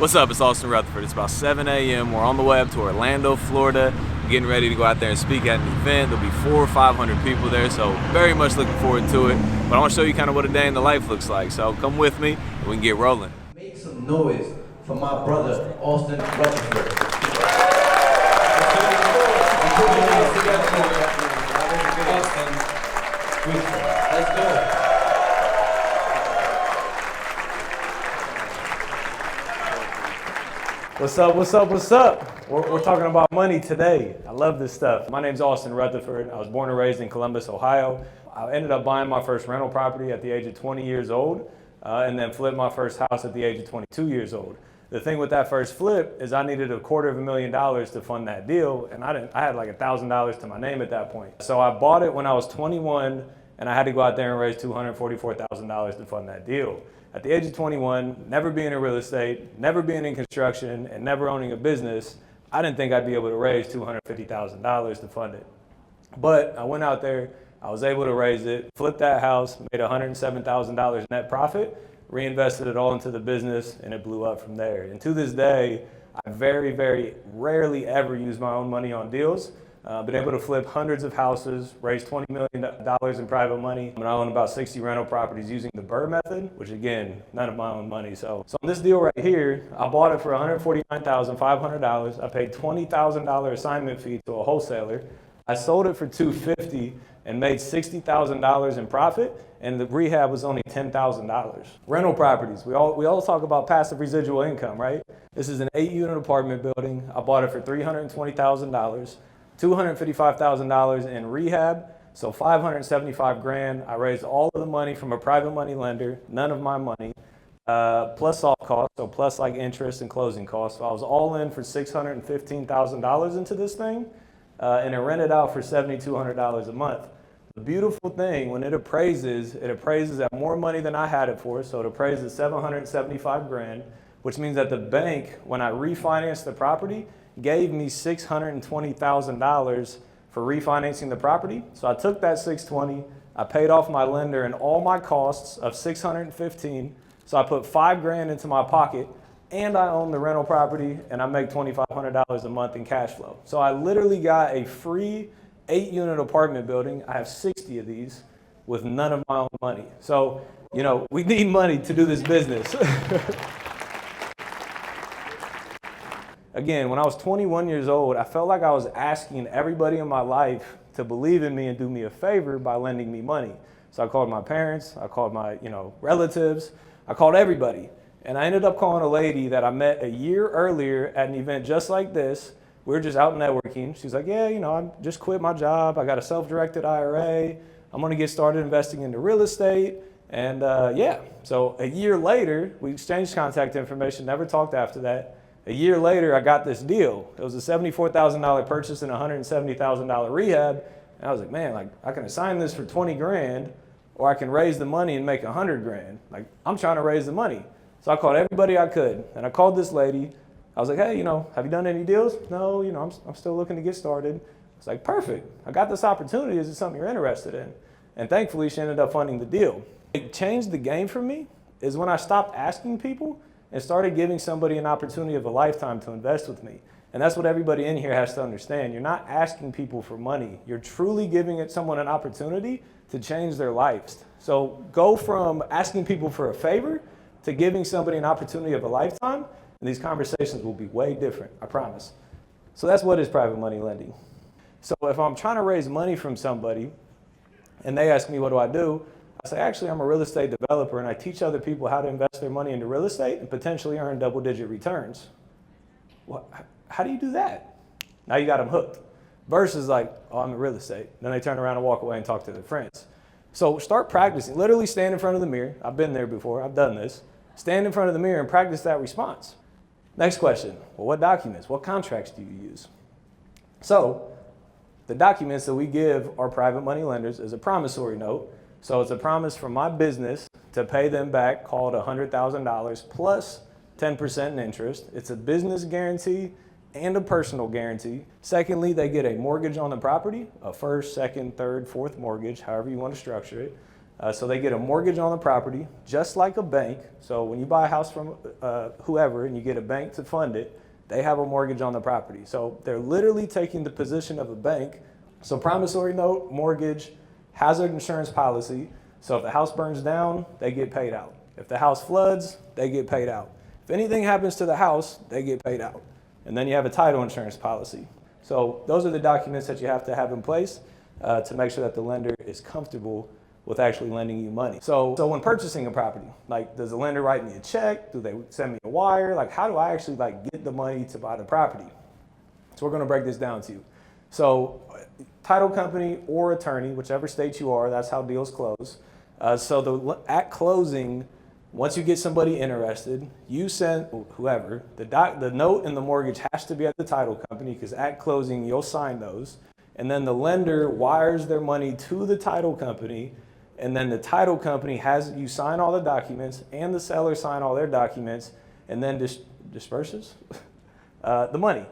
What's up? It's Austin Rutherford. It's about 7 a.m. We're on the way up to Orlando, Florida. We're getting ready to go out there and speak at an event. There'll be 400 or 500 people there, so very much looking forward to it. But I want to show you kind of what a day in the life looks like. So come with me and we can get rolling. Make some noise for my brother, Austin Rutherford. Let's go. What's up, what's up, what's up? We're talking about money today. I love this stuff. My name's Austin Rutherford. I was born and raised in Columbus, Ohio. I ended up buying my first rental property at the age of 20 years old, and then flipped my first house at the age of 22 years old. The thing with that first flip is I needed $250,000 to fund that deal, and I had like $1,000 to my name at that point. So I bought it when I was 21, and I had to go out there and raise $244,000 to fund that deal. At the age of 21, never being in real estate, never being in construction, and never owning a business, I didn't think I'd be able to raise $250,000 to fund it. But I went out there, I was able to raise it, flipped that house, made $107,000 net profit, reinvested it all into the business, and it blew up from there. And to this day, I very, very rarely ever use my own money on deals. Been able to flip hundreds of houses, raise $20 million in private money, and I own about 60 rental properties using the Burr method, which again, none of my own money. So on this deal right here, I bought it for $149,500. I paid $20,000 assignment fee to a wholesaler. I sold it for $250 and made $60,000 in profit, and the rehab was only $10,000. Rental properties, we all talk about passive residual income, right? This is an 8-unit apartment building. I bought it for $320,000. $255,000 in rehab, so $575,000. I raised all of the money from a private money lender, none of my money, plus soft costs, so plus like interest and closing costs. So I was all in for $615,000 into this thing, and it rented out for $7,200 a month. The beautiful thing, when it appraises at more money than I had it for, so it appraises $775,000, which means that the bank, when I refinanced the property, gave me $620,000 for refinancing the property. So I took that $620,000, I paid off my lender and all my costs of $615,000. So I put $5,000 into my pocket, and I own the rental property, and I make $2,500 a month in cash flow. So I literally got a free 8-unit apartment building. I have 60 of these with none of my own money. So, you know, we need money to do this business. Again, when I was 21 years old, I felt like I was asking everybody in my life to believe in me and do me a favor by lending me money. So I called my parents, I called my relatives, I called everybody. And I ended up calling a lady that I met a year earlier at an event just like this. We were just out networking. She's like, yeah, I just quit my job. I got a self-directed IRA. I'm gonna get started investing into real estate. And yeah, so a year later, we exchanged contact information, never talked after that. A year later, I got this deal. It was a $74,000 purchase and a $170,000 rehab. And I was like, man, I can assign this for $20,000, or I can raise the money and make $100,000. I'm trying to raise the money. So I called everybody I could. And I called this lady. I was like, hey, have you done any deals? No, I'm still looking to get started. It's like, perfect. I got this opportunity. Is it something you're interested in? And thankfully, she ended up funding the deal. It changed the game for me is when I stopped asking people and started giving somebody an opportunity of a lifetime to invest with me. And that's what everybody in here has to understand. You're not asking people for money. You're truly giving someone an opportunity to change their lives. So go from asking people for a favor to giving somebody an opportunity of a lifetime, and these conversations will be way different, I promise. So that's what is private money lending. So if I'm trying to raise money from somebody and they ask me, what do? I say, actually, I'm a real estate developer, and I teach other people how to invest their money into real estate and potentially earn double-digit returns. Well, how do you do that? Now you got them hooked. Versus like, oh, I'm in real estate. Then they turn around and walk away and talk to their friends. So start practicing. Literally stand in front of the mirror. I've been there before. I've done this. Stand in front of the mirror and practice that response. Next question. Well, what documents? What contracts do you use? So the documents that we give our private money lenders is a promissory note. So it's a promise from my business to pay them back, called $100,000 plus 10% in interest. It's a business guarantee and a personal guarantee. Secondly, they get a mortgage on the property, a first, second, third, fourth mortgage, however you want to structure it. So they get a mortgage on the property, just like a bank. So when you buy a house from whoever and you get a bank to fund it, they have a mortgage on the property. So they're literally taking the position of a bank. So promissory note, mortgage, hazard insurance policy. So if the house burns down, they get paid out. If the house floods, they get paid out. If anything happens to the house, they get paid out. And then you have a title insurance policy. So those are the documents that you have to have in place to make sure that the lender is comfortable with actually lending you money. So when purchasing a property, like, does the lender write me a check? Do they send me a wire? Like, how do I actually get the money to buy the property? So we're gonna break this down to you. So title company or attorney, whichever state you are, that's how deals close. At closing, once you get somebody interested, you send whoever, the note and the mortgage has to be at the title company, because at closing, you'll sign those. And then the lender wires their money to the title company. And then the title company has you sign all the documents and the seller sign all their documents, and then disperses the money.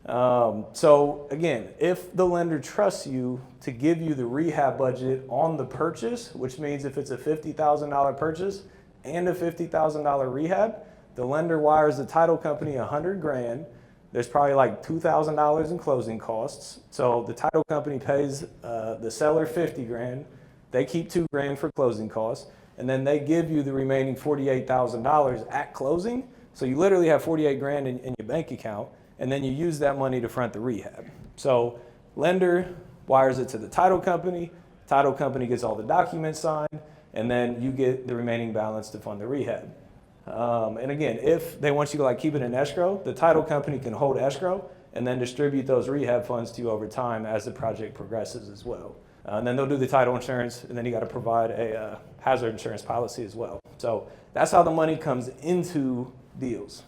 So again, if the lender trusts you to give you the rehab budget on the purchase, which means if it's a $50,000 purchase and a $50,000 rehab, the lender wires the title company $100 grand. There's probably like $2,000 in closing costs. So the title company pays the seller 50 grand. They keep 2 grand for closing costs, and then they give you the remaining $48,000 at closing. So you literally have 48 grand in your bank account, and then you use that money to front the rehab. So lender wires it to the title company gets all the documents signed, and then you get the remaining balance to fund the rehab. And again, if they want you to keep it in escrow, the title company can hold escrow and then distribute those rehab funds to you over time as the project progresses as well. And then they'll do the title insurance, and then you got to provide a hazard insurance policy as well. So that's how the money comes into deals.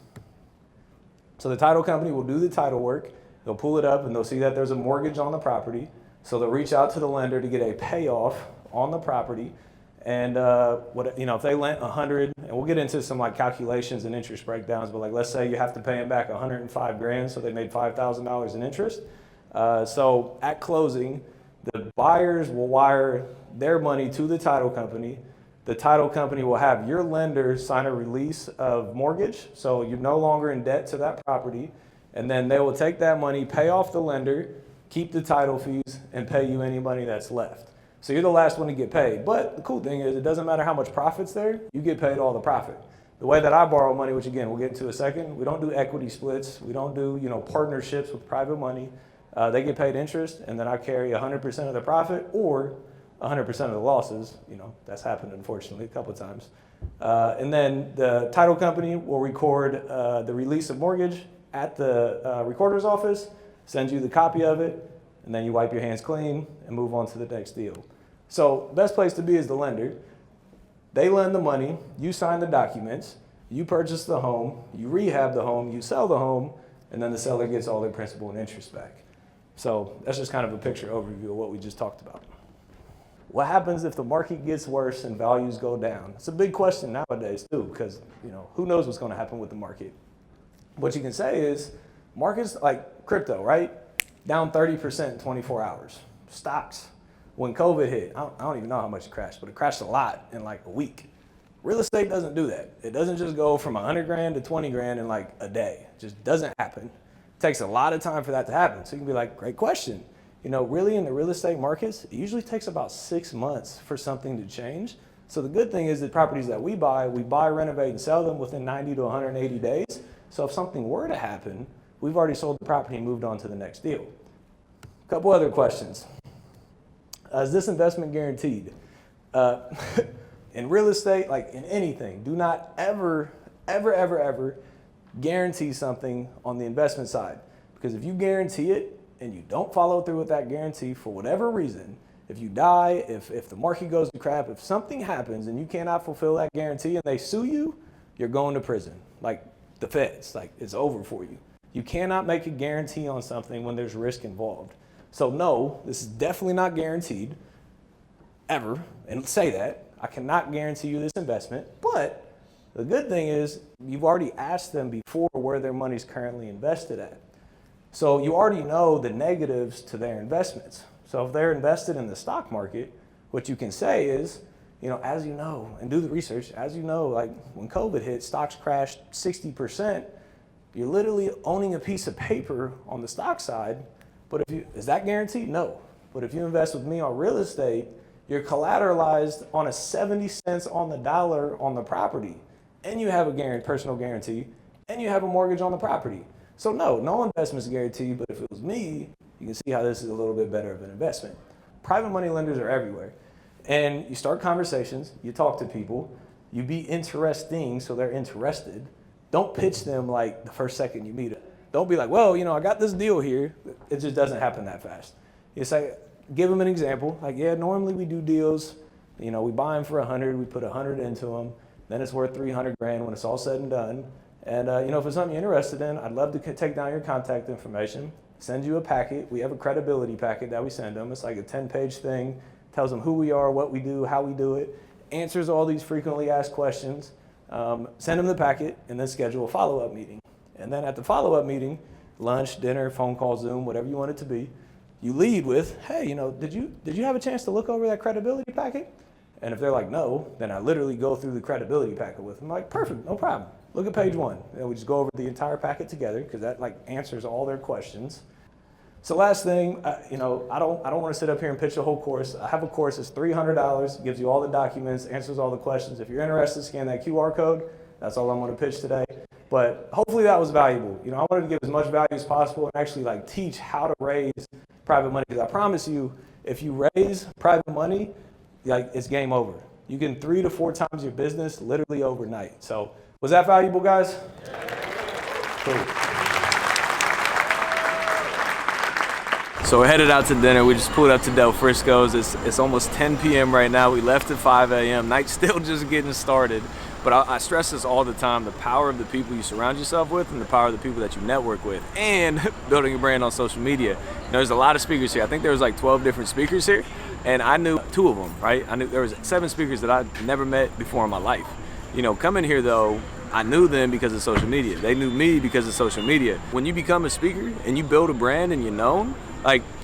So the title company will do the title work. They'll pull it up and they'll see that there's a mortgage on the property. So they'll reach out to the lender to get a payoff on the property. And if they lent 100, and we'll get into some calculations and interest breakdowns, but let's say you have to pay them back 105 grand, so they made $5,000 in interest. So at closing, the buyers will wire their money to the title company. The title company will have your lender sign a release of mortgage, so you're no longer in debt to that property. And then they will take that money, pay off the lender, keep the title fees, and pay you any money that's left. So you're the last one to get paid. But the cool thing is, it doesn't matter how much profit's there, you get paid all the profit. The way that I borrow money, which again, we'll get into in a second, we don't do equity splits. We don't do, partnerships with private money. They get paid interest, and then I carry 100% of the profit or 100% of the losses. That's happened, unfortunately, a couple of times. And then the title company will record the release of mortgage at the recorder's office, send you the copy of it, and then you wipe your hands clean and move on to the next deal. So best place to be is the lender. They lend the money, you sign the documents, you purchase the home, you rehab the home, you sell the home, and then the seller gets all their principal and interest back. So that's just kind of a picture overview of what we just talked about. What happens if the market gets worse and values go down? It's a big question nowadays too, because who knows what's going to happen with the market. What you can say is markets like crypto, right? Down 30% in 24 hours. Stocks. When COVID hit, I don't even know how much it crashed, but it crashed a lot in a week. Real estate doesn't do that. It doesn't just go from 100 grand to 20 grand in a day. It just doesn't happen. It takes a lot of time for that to happen. So you can be great question. Really in the real estate markets, it usually takes about 6 months for something to change. So the good thing is the properties that we buy, renovate, and sell them within 90 to 180 days. So if something were to happen, we've already sold the property and moved on to the next deal. A couple other questions. Is this investment guaranteed? In real estate, in anything, do not ever guarantee something on the investment side. Because if you guarantee it and you don't follow through with that guarantee for whatever reason, if you die, if the market goes to crap, if something happens and you cannot fulfill that guarantee and they sue you, you're going to prison. The feds, it's over for you. You cannot make a guarantee on something when there's risk involved. So no, this is definitely not guaranteed, ever, and say that. I cannot guarantee you this investment, but the good thing is you've already asked them before where their money's currently invested at. So you already know the negatives to their investments. So if they're invested in the stock market, what you can say is, as you know, and do the research, as you know, like when COVID hit, stocks crashed 60%. You're literally owning a piece of paper on the stock side, but is that guaranteed? No. But if you invest with me on real estate, you're collateralized on a 70 cents on the dollar on the property, and you have a personal guarantee, and you have a mortgage on the property. So no investment's guaranteed, but if it was me, you can see how this is a little bit better of an investment. Private money lenders are everywhere. And you start conversations, you talk to people, you be interesting so they're interested. Don't pitch them like the first second you meet them. Don't be like, well, I got this deal here. It just doesn't happen that fast. You say, give them an example. Like, yeah, normally we do deals, we buy them for 100, we put 100 into them, then it's worth 300 grand when it's all said and done. And if it's something you're interested in, I'd love to take down your contact information, send you a packet. We have a credibility packet that we send them. It's like a 10-page thing, tells them who we are, what we do, how we do it, answers all these frequently asked questions. Send them the packet, and then schedule a follow-up meeting. And then at the follow-up meeting, lunch, dinner, phone call, Zoom, whatever you want it to be, you lead with, hey, did you have a chance to look over that credibility packet? And if they're like, no, then I literally go through the credibility packet with them. I'm like, perfect, no problem. Look at page 1. And we just go over the entire packet together because that answers all their questions. So last thing, I don't want to sit up here and pitch a whole course. I have a course that's $300, gives you all the documents, answers all the questions. If you're interested, scan that QR code. That's all I'm going to pitch today. But hopefully that was valuable. I wanted to give as much value as possible and actually teach how to raise private money. Because I promise you, if you raise private money, it's game over. You can 3 to 4 times your business literally overnight. So was that valuable, guys? Cool. So we're headed out to dinner. We just pulled up to Del Frisco's. It's almost 10 p.m. right now. We left at 5 a.m. Night's still just getting started. But I stress this all the time, the power of the people you surround yourself with and the power of the people that you network with, and building a brand on social media. There's a lot of speakers here. I think there was 12 different speakers here, and I knew 2 of them, right? I knew there was 7 speakers that I'd never met before in my life. Coming here though, I knew them because of social media. They knew me because of social media. When you become a speaker and you build a brand and you're known,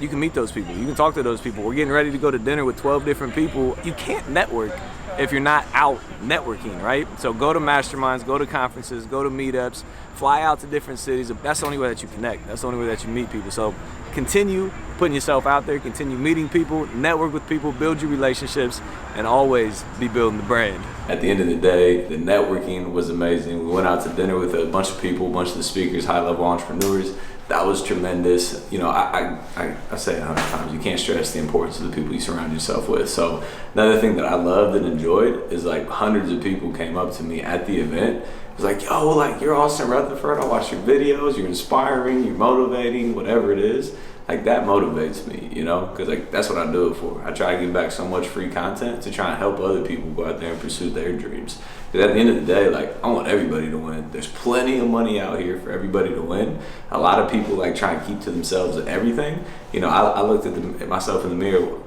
you can meet those people. You can talk to those people. We're getting ready to go to dinner with 12 different people. You can't network if you're not out networking, right? So go to masterminds, go to conferences, go to meetups, fly out to different cities. That's the only way that you connect. That's the only way that you meet people. So continue putting yourself out there, continue meeting people, network with people, build your relationships, and always be building the brand. At the end of the day, the networking was amazing. We went out to dinner with a bunch of people, a bunch of the speakers, high-level entrepreneurs. That was tremendous. I say it 100 times, you can't stress the importance of the people you surround yourself with. So another thing that I loved and enjoyed is hundreds of people came up to me at the event. It was like, yo, you're Austin Rutherford. I watch your videos, you're inspiring, you're motivating, whatever it is. That motivates me, because that's what I do it for. I try to give back so much free content to try and help other people go out there and pursue their dreams. Because at the end of the day, I want everybody to win. There's plenty of money out here for everybody to win. A lot of people try and keep to themselves everything. I looked at myself in the mirror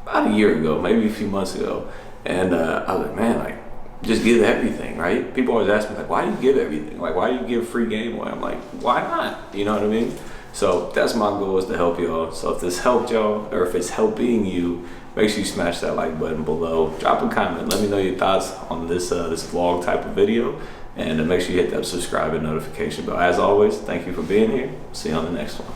about a year ago, maybe a few months ago, and I was like, man, just give everything, right? People always ask me, why do you give everything? Why do you give free game away? I'm like, why not? You know what I mean? So that's my goal, is to help y'all. So if this helped y'all, or if it's helping you, make sure you smash that like button below. Drop a comment. Let me know your thoughts on this vlog type of video. And make sure you hit that subscribe and notification bell. As always, thank you for being here. See you on the next one.